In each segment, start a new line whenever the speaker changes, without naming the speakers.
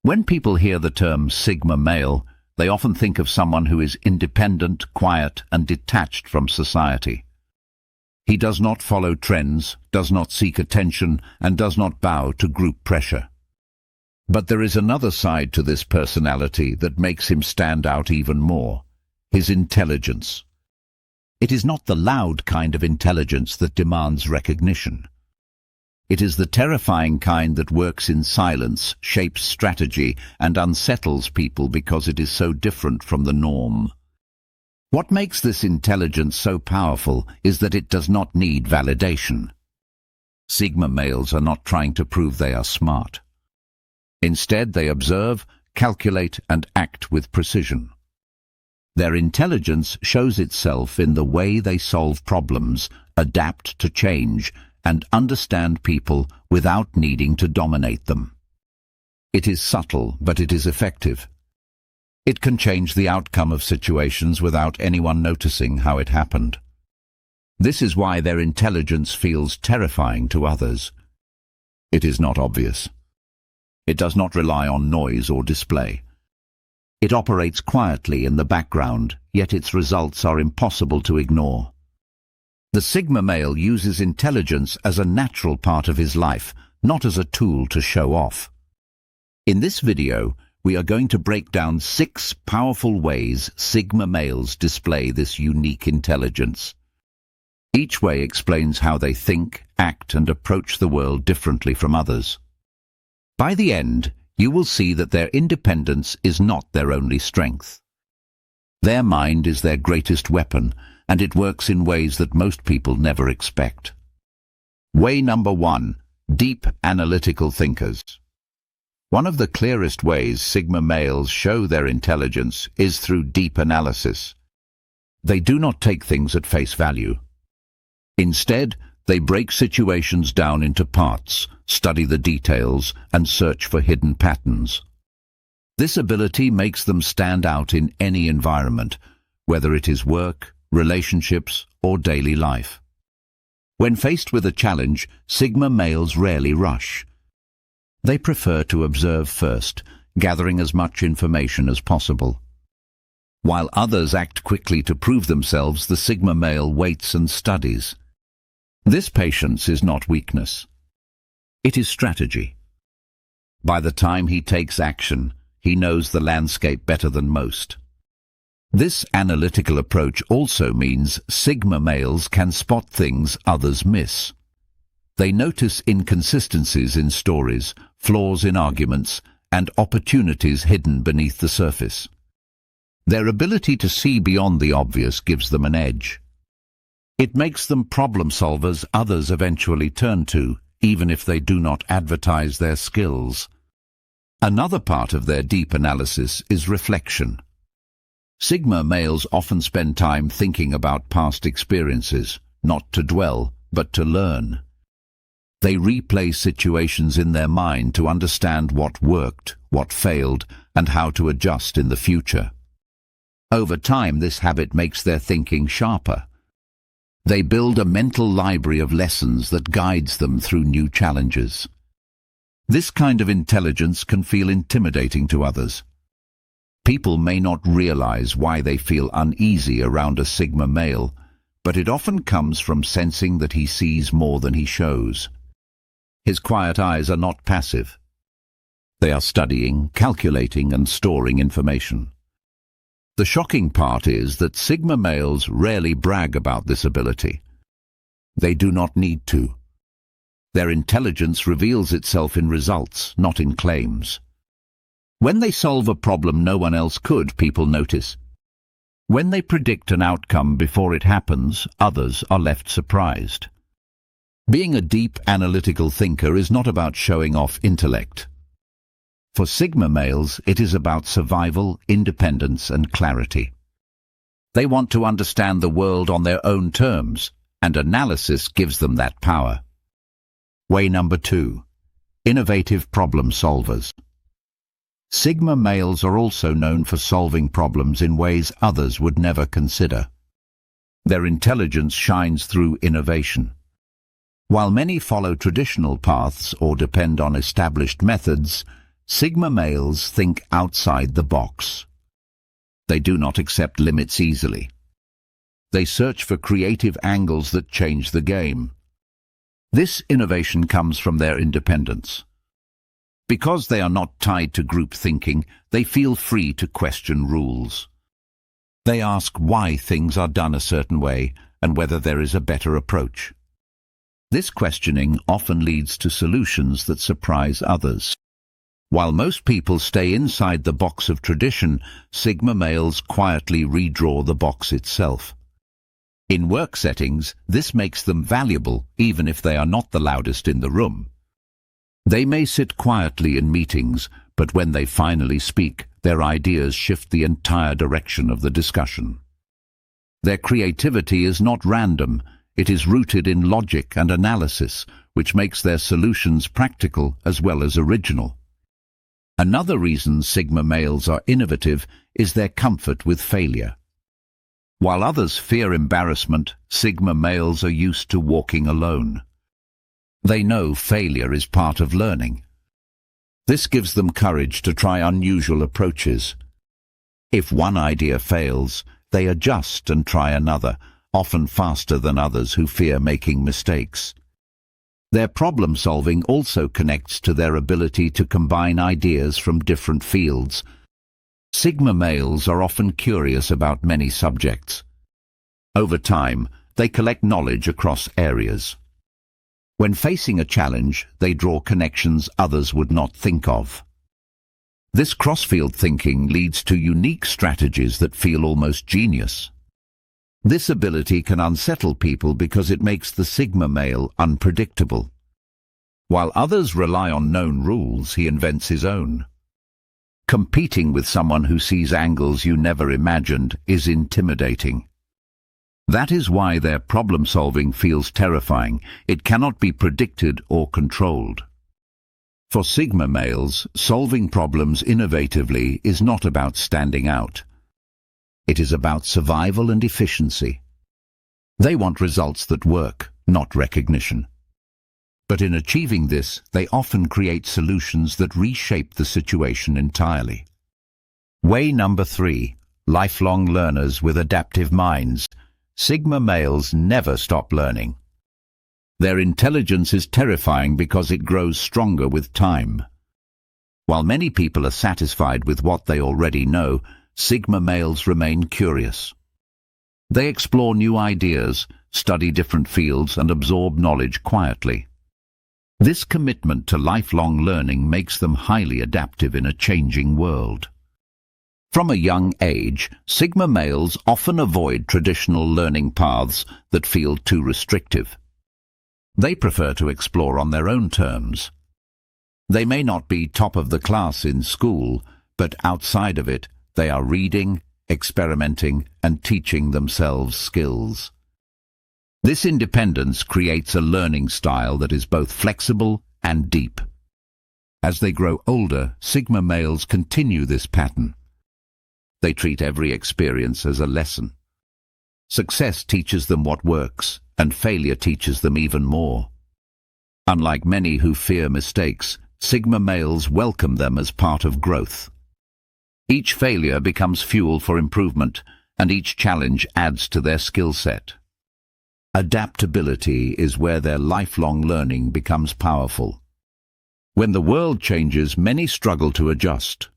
When people hear the term Sigma male, they often think of someone who is independent, quiet, and detached from society. He does not follow trends, does not seek attention, and does not bow to group pressure. But there is another side to this personality that makes him stand out even more: his intelligence. It is not the loud kind of intelligence that demands recognition. It is the terrifying kind that works in silence, shapes strategy, and unsettles people because it is so different from the norm. What makes this intelligence so powerful is that it does not need validation. Sigma males are not trying to prove they are smart. Instead, they observe, calculate, and act with precision. Their intelligence shows itself in the way they solve problems, adapt to change, and understand people without needing to dominate them. It is subtle, but it is effective. It can change the outcome of situations without anyone noticing how it happened. This is why their intelligence feels terrifying to others. It is not obvious. It does not rely on noise or display. It operates quietly in the background, yet its results are impossible to ignore. The Sigma male uses intelligence as a natural part of his life, not as a tool to show off. In this video, we are going to break down 6 powerful ways Sigma males display this unique intelligence. Each way explains how they think, act, and approach the world differently from others. By the end, you will see that their independence is not their only strength. Their mind is their greatest weapon, and it works in ways that most people never expect. Way number 1: deep analytical thinkers. One of the clearest ways Sigma males show their intelligence is through deep analysis. They do not take things at face value. Instead, they break situations down into parts, study the details, and search for hidden patterns. This ability makes them stand out in any environment, whether it is work, relationships, or daily life. When faced with a challenge, Sigma males rarely rush. They prefer to observe first, gathering as much information as possible. While others act quickly to prove themselves, the Sigma male waits and studies. This patience is not weakness. It is strategy. By the time he takes action, he knows the landscape better than most. This analytical approach also means Sigma males can spot things others miss. They notice inconsistencies in stories, flaws in arguments, and opportunities hidden beneath the surface. Their ability to see beyond the obvious gives them an edge. It makes them problem solvers others eventually turn to, even if they do not advertise their skills. Another part of their deep analysis is reflection. Sigma males often spend time thinking about past experiences, not to dwell, but to learn. They replay situations in their mind to understand what worked, what failed, and how to adjust in the future. Over time, this habit makes their thinking sharper. They build a mental library of lessons that guides them through new challenges. This kind of intelligence can feel intimidating to others. People may not realize why they feel uneasy around a Sigma male, but it often comes from sensing that he sees more than he shows. His quiet eyes are not passive. They are studying, calculating, and storing information. The shocking part is that Sigma males rarely brag about this ability. They do not need to. Their intelligence reveals itself in results, not in claims. When they solve a problem no one else could, people notice. When they predict an outcome before it happens, others are left surprised. Being a deep analytical thinker is not about showing off intellect. For Sigma males, it is about survival, independence, and clarity. They want to understand the world on their own terms, and analysis gives them that power. Way number 2: innovative problem solvers. Sigma males are also known for solving problems in ways others would never consider. Their intelligence shines through innovation. While many follow traditional paths or depend on established methods, Sigma males think outside the box. They do not accept limits easily. They search for creative angles that change the game. This innovation comes from their independence. Because they are not tied to group thinking, they feel free to question rules. They ask why things are done a certain way and whether there is a better approach. This questioning often leads to solutions that surprise others. While most people stay inside the box of tradition, Sigma males quietly redraw the box itself. In work settings, this makes them valuable even if they are not the loudest in the room. They may sit quietly in meetings, but when they finally speak, their ideas shift the entire direction of the discussion. Their creativity is not random, it is rooted in logic and analysis, which makes their solutions practical as well as original. Another reason Sigma males are innovative is their comfort with failure. While others fear embarrassment, Sigma males are used to walking alone. They know failure is part of learning. This gives them courage to try unusual approaches. If one idea fails, they adjust and try another, often faster than others who fear making mistakes. Their problem-solving also connects to their ability to combine ideas from different fields. Sigma males are often curious about many subjects. Over time, they collect knowledge across areas. When facing a challenge, they draw connections others would not think of. This cross-field thinking leads to unique strategies that feel almost genius. This ability can unsettle people because it makes the Sigma male unpredictable. While others rely on known rules, he invents his own. Competing with someone who sees angles you never imagined is intimidating. That is why their problem-solving feels terrifying. It cannot be predicted or controlled. For Sigma males, solving problems innovatively is not about standing out. It is about survival and efficiency. They want results that work, not recognition. But in achieving this, they often create solutions that reshape the situation entirely. Way number 3. Lifelong learners with adaptive minds. Sigma males never stop learning. Their intelligence is terrifying because it grows stronger with time. While many people are satisfied with what they already know, Sigma males remain curious. They explore new ideas, study different fields, and absorb knowledge quietly. This commitment to lifelong learning makes them highly adaptive in a changing world. From a young age, Sigma males often avoid traditional learning paths that feel too restrictive. They prefer to explore on their own terms. They may not be top of the class in school, but outside of it, they are reading, experimenting, and teaching themselves skills. This independence creates a learning style that is both flexible and deep. As they grow older, Sigma males continue this pattern. They treat every experience as a lesson. Success teaches them what works, and failure teaches them even more. Unlike many who fear mistakes, Sigma males welcome them as part of growth. Each failure becomes fuel for improvement, and each challenge adds to their skill set. Adaptability is where their lifelong learning becomes powerful. When the world changes, many struggle to adjust.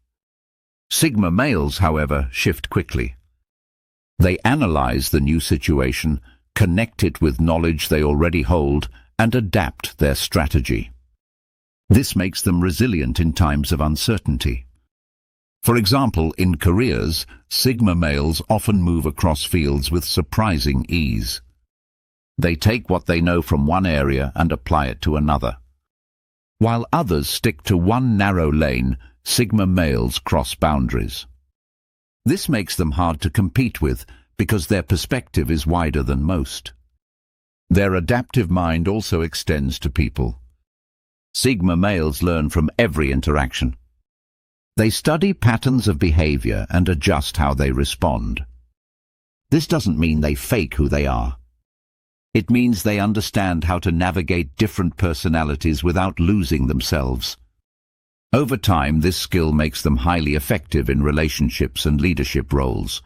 Sigma males, however, shift quickly. They analyze the new situation, connect it with knowledge they already hold, and adapt their strategy. This makes them resilient in times of uncertainty. For example, in careers, Sigma males often move across fields with surprising ease. They take what they know from one area and apply it to another. While others stick to one narrow lane, Sigma males cross boundaries. This makes them hard to compete with because their perspective is wider than most. Their adaptive mind also extends to people. Sigma males learn from every interaction. They study patterns of behavior and adjust how they respond. This doesn't mean they fake who they are. It means they understand how to navigate different personalities without losing themselves. Over time, this skill makes them highly effective in relationships and leadership roles.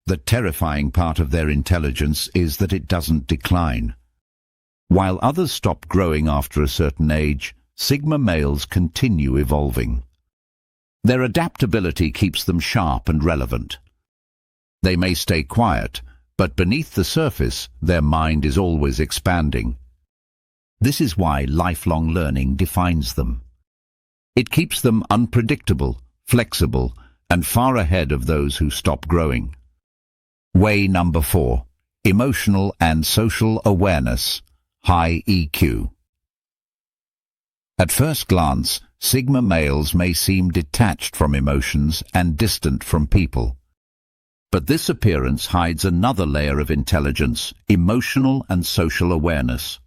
The terrifying part of their intelligence is that it doesn't decline. While others stop growing after a certain age, Sigma males continue evolving. Their adaptability keeps them sharp and relevant. They may stay quiet, but beneath the surface, their mind is always expanding. This is why lifelong learning defines them. It keeps them unpredictable, flexible, and far ahead of those who stop growing. Way number 4. Emotional and social awareness, high EQ. At first glance, Sigma males may seem detached from emotions and distant from people. But this appearance hides another layer of intelligence, emotional and social awareness.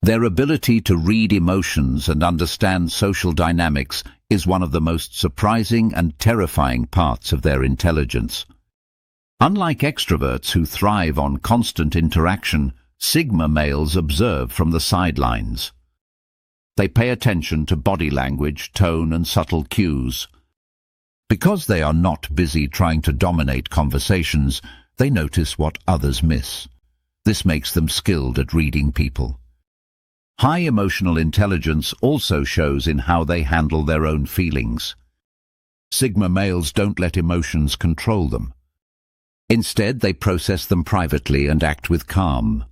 Their ability to read emotions and understand social dynamics is one of the most surprising and terrifying parts of their intelligence. Unlike extroverts who thrive on constant interaction, Sigma males observe from the sidelines. They pay attention to body language, tone, and subtle cues. Because they are not busy trying to dominate conversations, they notice what others miss. This makes them skilled at reading people. High emotional intelligence also shows in how they handle their own feelings. Sigma males don't let emotions control them. Instead, they process them privately and act with calm.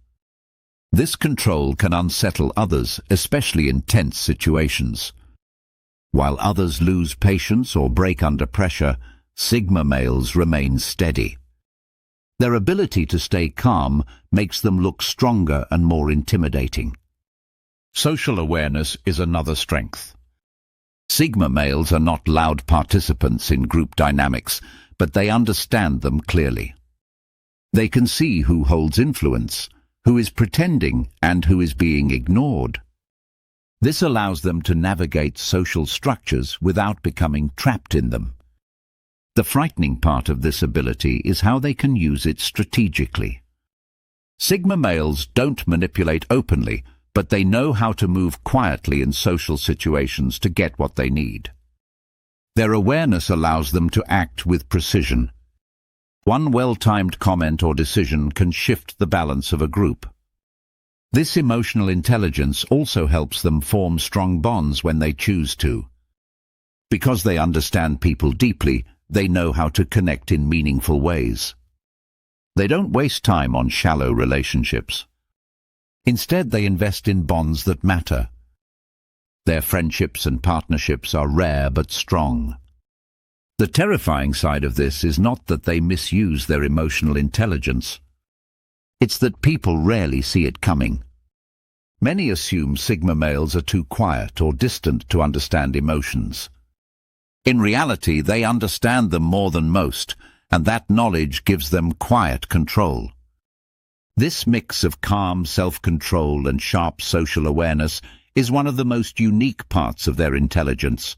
This control can unsettle others, especially in tense situations. While others lose patience or break under pressure, Sigma males remain steady. Their ability to stay calm makes them look stronger and more intimidating. Social awareness is another strength. Sigma males are not loud participants in group dynamics, but they understand them clearly. They can see who holds influence, who is pretending, and who is being ignored. This allows them to navigate social structures without becoming trapped in them. The frightening part of this ability is how they can use it strategically. Sigma males don't manipulate openly, but they know how to move quietly in social situations to get what they need. Their awareness allows them to act with precision. One well-timed comment or decision can shift the balance of a group. This emotional intelligence also helps them form strong bonds when they choose to. Because they understand people deeply, they know how to connect in meaningful ways. They don't waste time on shallow relationships. Instead, they invest in bonds that matter. Their friendships and partnerships are rare but strong. The terrifying side of this is not that they misuse their emotional intelligence. It's that people rarely see it coming. Many assume Sigma males are too quiet or distant to understand emotions. In reality, they understand them more than most, and that knowledge gives them quiet control. This mix of calm self-control and sharp social awareness is one of the most unique parts of their intelligence.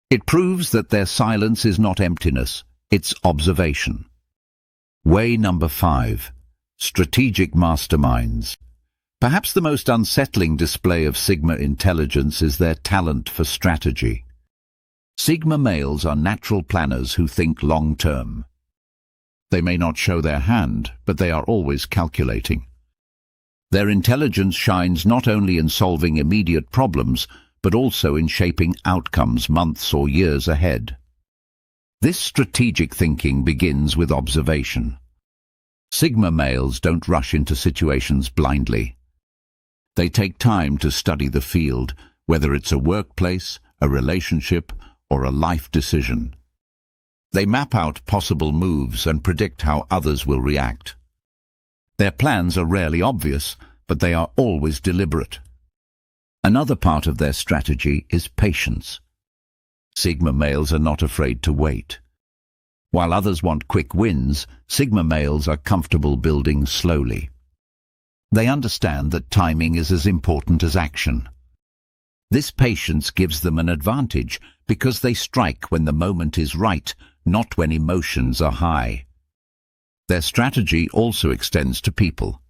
It proves that their silence is not emptiness, it's observation. Way number 5. Strategic masterminds. Perhaps the most unsettling display of Sigma intelligence is their talent for strategy. Sigma males are natural planners who think long-term. They may not show their hand, but they are always calculating. Their intelligence shines not only in solving immediate problems, but also in shaping outcomes months or years ahead. This strategic thinking begins with observation. Sigma males don't rush into situations blindly. They take time to study the field, whether it's a workplace, a relationship, or a life decision. They map out possible moves and predict how others will react. Their plans are rarely obvious, but they are always deliberate. Another part of their strategy is patience. Sigma males are not afraid to wait. While others want quick wins, Sigma males are comfortable building slowly. They understand that timing is as important as action. This patience gives them an advantage because they strike when the moment is right, not when emotions are high. Their strategy also extends to people.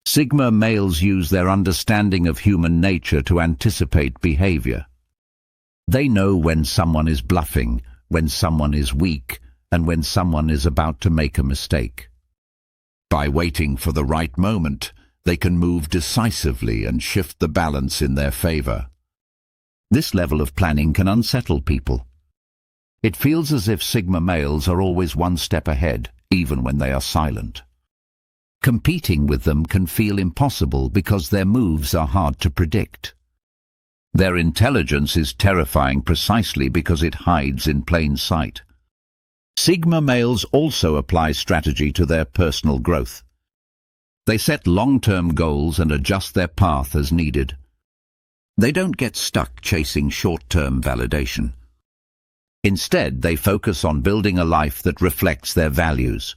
Sigma males use their understanding of human nature to anticipate behavior. They know when someone is bluffing, when someone is weak, and when someone is about to make a mistake. By waiting for the right moment, they can move decisively and shift the balance in their favor. This level of planning can unsettle people. It feels as if Sigma males are always one step ahead, even when they are silent. Competing with them can feel impossible because their moves are hard to predict. Their intelligence is terrifying precisely because it hides in plain sight. Sigma males also apply strategy to their personal growth. They set long-term goals and adjust their path as needed. They don't get stuck chasing short-term validation. Instead, they focus on building a life that reflects their values.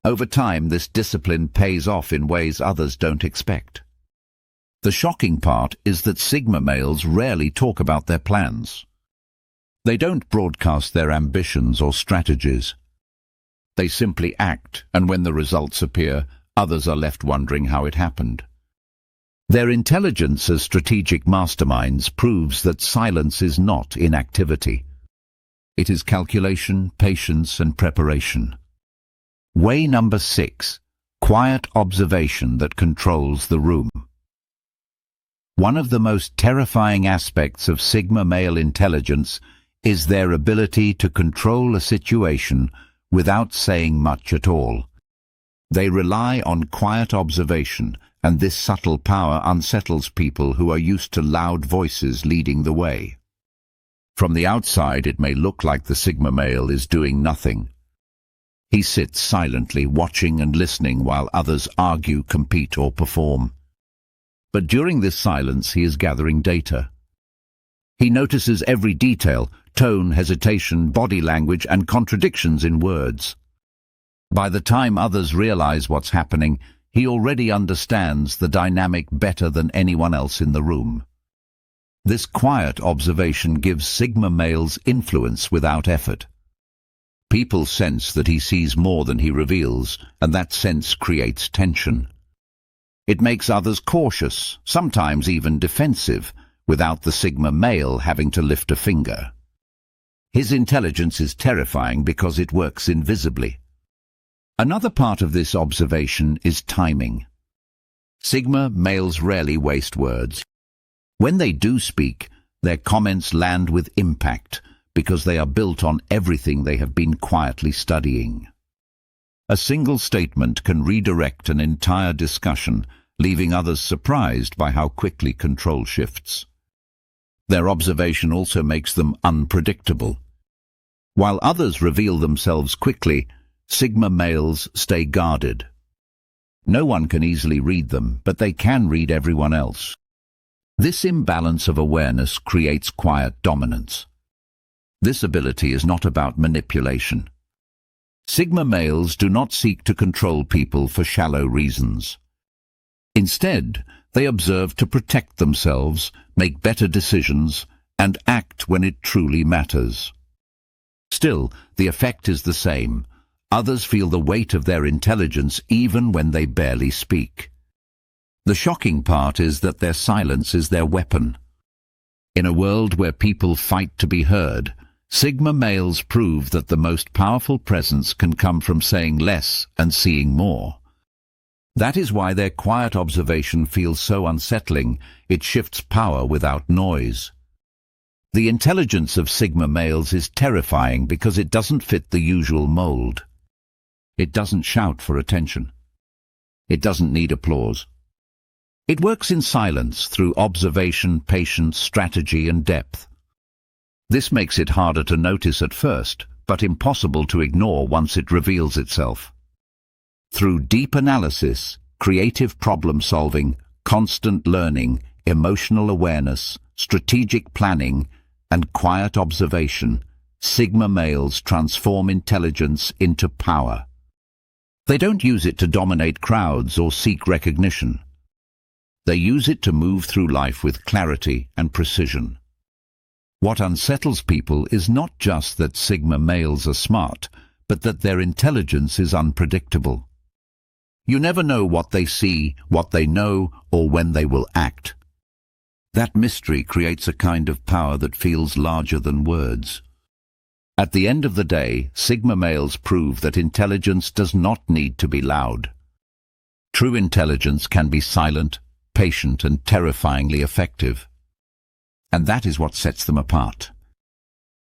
Over time, this discipline pays off in ways others don't expect. The shocking part is that Sigma males rarely talk about their plans. They don't broadcast their ambitions or strategies. They simply act, and when the results appear, others are left wondering how it happened. Their intelligence as strategic masterminds proves that silence is not inactivity. It is calculation, patience, and preparation. Way number 6. Quiet observation that controls the room. One of the most terrifying aspects of Sigma male intelligence is their ability to control a situation without saying much at all. They rely on quiet observation, and this subtle power unsettles people who are used to loud voices leading the way. From the outside, it may look like the Sigma male is doing nothing. He sits silently watching and listening while others argue, compete, or perform. But during this silence, he is gathering data. He notices every detail, tone, hesitation, body language, and contradictions in words. By the time others realize what's happening, he already understands the dynamic better than anyone else in the room. This quiet observation gives Sigma males influence without effort. People sense that he sees more than he reveals, and that sense creates tension. It makes others cautious, sometimes even defensive, without the Sigma male having to lift a finger. His intelligence is terrifying because it works invisibly. Another part of this observation is timing. Sigma males rarely waste words. When they do speak, their comments land with impact because they are built on everything they have been quietly studying. A single statement can redirect an entire discussion, leaving others surprised by how quickly control shifts. Their observation also makes them unpredictable. While others reveal themselves quickly, Sigma males stay guarded. No one can easily read them, but they can read everyone else. This imbalance of awareness creates quiet dominance. This ability is not about manipulation. Sigma males do not seek to control people for shallow reasons. Instead, they observe to protect themselves, make better decisions, and act when it truly matters. Still, the effect is the same. Others feel the weight of their intelligence even when they barely speak. The shocking part is that their silence is their weapon. In a world where people fight to be heard, Sigma males prove that the most powerful presence can come from saying less and seeing more. That is why their quiet observation feels so unsettling. It shifts power without noise. The intelligence of Sigma males is terrifying because it doesn't fit the usual mold. It doesn't shout for attention. It doesn't need applause. It works in silence through observation, patience, strategy, and depth. This makes it harder to notice at first, but impossible to ignore once it reveals itself. Through deep analysis, creative problem-solving, constant learning, emotional awareness, strategic planning, and quiet observation, Sigma males transform intelligence into power. They don't use it to dominate crowds or seek recognition. They use it to move through life with clarity and precision. What unsettles people is not just that Sigma males are smart, but that their intelligence is unpredictable. You never know what they see, what they know, or when they will act. That mystery creates a kind of power that feels larger than words. At the end of the day, Sigma males prove that intelligence does not need to be loud. True intelligence can be silent, patient, and terrifyingly effective. And that is what sets them apart.